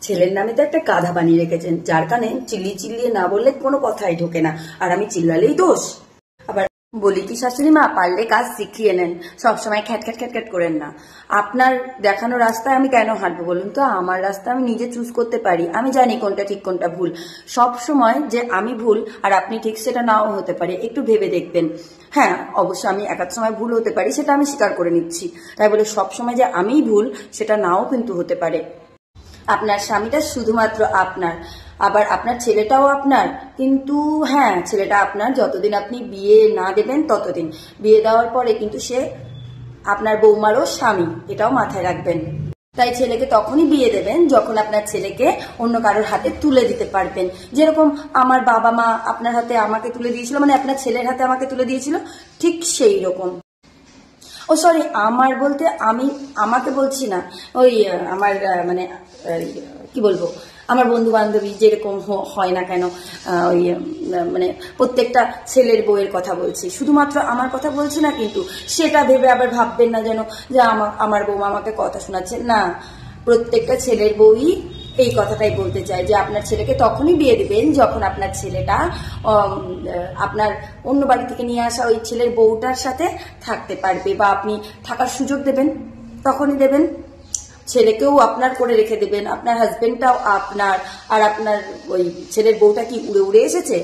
ছেলের নামে তো একটা গাধা বানিয়ে রেখেছেন, যার কানে চিল্লিয়ে চিল্লিয়ে না বললে কোনো কথাই ঢোকে না, আর আমি চিল্লালেই দোষ। আবার বলি কি শাশুড়ি মা, পারলে কাজ শিখিয়ে নেন, সবসময় খ্যাট খ্যাট খ্যাট খ্যাট করেন না। আপনার দেখানো রাস্তায় আমি কেন হাঁটবো বলুন তো? আমার রাস্তা আমি নিজে চুজ করতে পারি, আমি জানি কোনটা ঠিক কোনটা ভুল। সব সময় যে আমি ভুল আর আপনি ঠিক সেটা নাও হতে পারে, একটু ভেবে দেখবেন। হ্যাঁ, অবশ্য আমি এক সময় ভুল হতে পারি, সেটা আমি স্বীকার করে নিচ্ছি। তাই বলে সব সময় যে আমিই ভুল সেটা নাও কিন্তু হতে পারে। আপনার স্বামীটা শুধুমাত্র আপনার, আবার আপনার ছেলেটাও আপনার, কিন্তু হ্যাঁ, ছেলেটা আপনার যতদিন আপনি বিয়ে না দেবেন ততদিন। বিয়ে দেওয়ার পরে কিন্তু সে আপনার বৌমারও স্বামী, এটাও মাথায় রাখবেন। তাই ছেলেকে তখনই বিয়ে দেবেন যখন আপনার ছেলেকে অন্য কারোর হাতে তুলে দিতে পারবেন। যেরকম আমার বাবা মা আপনার হাতে আমাকে তুলে দিয়েছিল, মানে আপনার ছেলের হাতে আমাকে তুলে দিয়েছিল, ঠিক সেই রকম। ও সরি, আমার বলতে আমি আমাকে বলছি না, ওই আমার মানে কি বলবো, আমার বন্ধু বান্ধবী যেরকম হয় না কেন, ওই মানে প্রত্যেকটা ছেলের বউয়ের কথা বলছি, শুধুমাত্র আমার কথা বলছি না কিন্তু। সেটা ভেবে আবার ভাববেন না যেন যে আমার বৌমা আমাকে কথা শোনাচ্ছে, না। প্রত্যেকটা ছেলের বউই এই কথাটাই বলতে চায় যে আপনার ছেলেকে তখনই বিয়ে দিবেন যখন আপনার ছেলেটা আপনার অন্য বাড়ি থেকে নিয়ে আসা ওই ছেলের বউটার সাথে থাকতে পারবে, বা আপনি থাকার সুযোগ দেবেন, তখনই দেবেন। ছেলেকেও আপনার করে রেখে দেবেন, আপনার হাজবেন্ডটাও আপনার। আর আপনার ওই ছেলের বউটা কি উড়ে উড়ে এসেছে?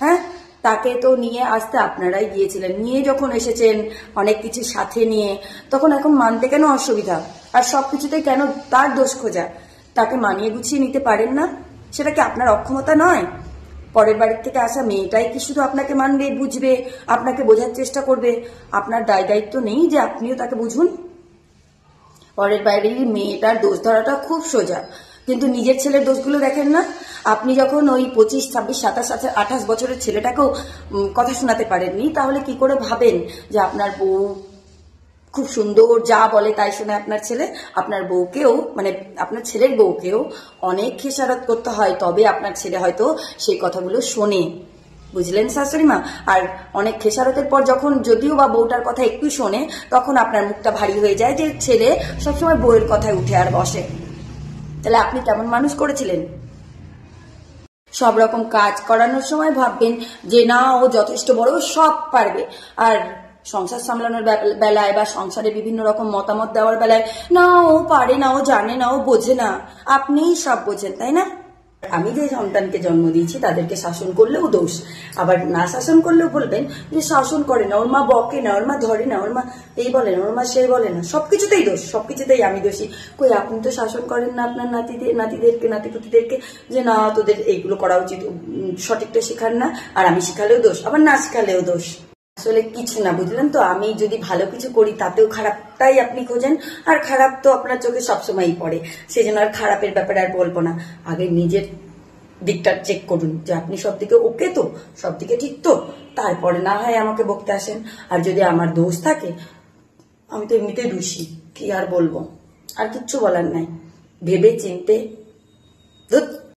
হ্যাঁ, তাকে তো নিয়ে আসতে আপনারাই গিয়েছিলেন। নিয়ে যখন এসেছেন অনেক কিছু সাথে নিয়ে, তখন এখন মানতে কেন অসুবিধা? আর সবকিছুতে কেন তার দোষ খোঁজা? তাকে মানিয়ে গুছিয়ে নিতে পারেন না? সেটা কি আপনার অক্ষমতা নয়? পরের বাড়ির থেকে আসা মেয়েটাই কি শুধু আপনাকে মানবে, বুঝবে, আপনাকে বোঝার চেষ্টা করবে? আপনার দায়িত্ব নেই যে আপনিও তাকে বুঝুন? পরের বাড়ির মেয়েটার দোষ ধরাটা খুব সোজা, কিন্তু নিজের ছেলের দোষগুলো দেখেন না। আপনি যখন ওই 25, 26, 27, 28 বছরের ছেলেটাকেও কথা শোনাতে পারেননি, তাহলে কি করে ভাবেন যে আপনার বউ খুব সুন্দর, যা বলে তাই শোনে আপনার ছেলে? আপনার বউকেও, মানে আপনার ছেলের বউকেও অনেক খেসারত করতে হয়, তবে আপনার ছেলে হয়তো সেই কথাগুলো শোনে। বুঝলেন শাশুড়ি মা? আর অনেক খেসারতের পর যখন যদিও বা বউটার কথা একটু শোনে, তখন আপনার মুখটা ভারী হয়ে যায় যে ছেলে সবসময় বউয়ের কথায় উঠে আর বসে। তাহলে আপনি কেমন মানুষ করেছিলেন? সব রকম কাজ করানোর সময় ভাববেন যে না, ও যথেষ্ট বড়, সব পারবে। আর সংসার সামলানোর বেলায় বা সংসারে বিভিন্ন রকম মতামত দেওয়ার বেলায়, না ও পারে না, ও জানে না, ও বোঝে না। আপনিই সব বোঝেন, তাই না? আমি যে সন্তানকে জন্ম দিয়েছি তাদেরকে শাসন করলেও দোষ, আবার না শাসন করলেও বলবেন যে শাসন করে না, ওর মা বকে না, ওর মা ধরে না, ওর মা এই বলে না, ওর মা সেই বলে না। সবকিছুতেই দোষ, সবকিছুতেই আমি দোষী। কই, আপনি তো শাসন করেন না আপনার নাতিদেরকে, নাতিপুতিদেরকে, যে না তোদের এইগুলো করা উচিত, সঠিকটা শেখান না। আর আমি শিখালেও দোষ, আবার না শিখালেও দোষ। আসলে কিছু না, বুঝলেন তো? আমি যদি ভালো কিছু করি তাতেও খারাপটাই আপনি খোঁজেন, আর খারাপ তো আপনার চোখে সবসময়ই পড়ে। সেই জন্য আর খারাপের ব্যাপারে আর বলবো না। আগে নিজের দিকটা চেক করুন যে আপনি সব দিকে ওকে তো, সব দিকে ঠিক তো, তারপরে না হয় আমাকে বকতে আসেন। আর যদি আমার দোষ থাকে, আমি তো এমনিতেই দোষী, কি আর বলবো? আর কিচ্ছু বলার নাই। ভেবে চিনতে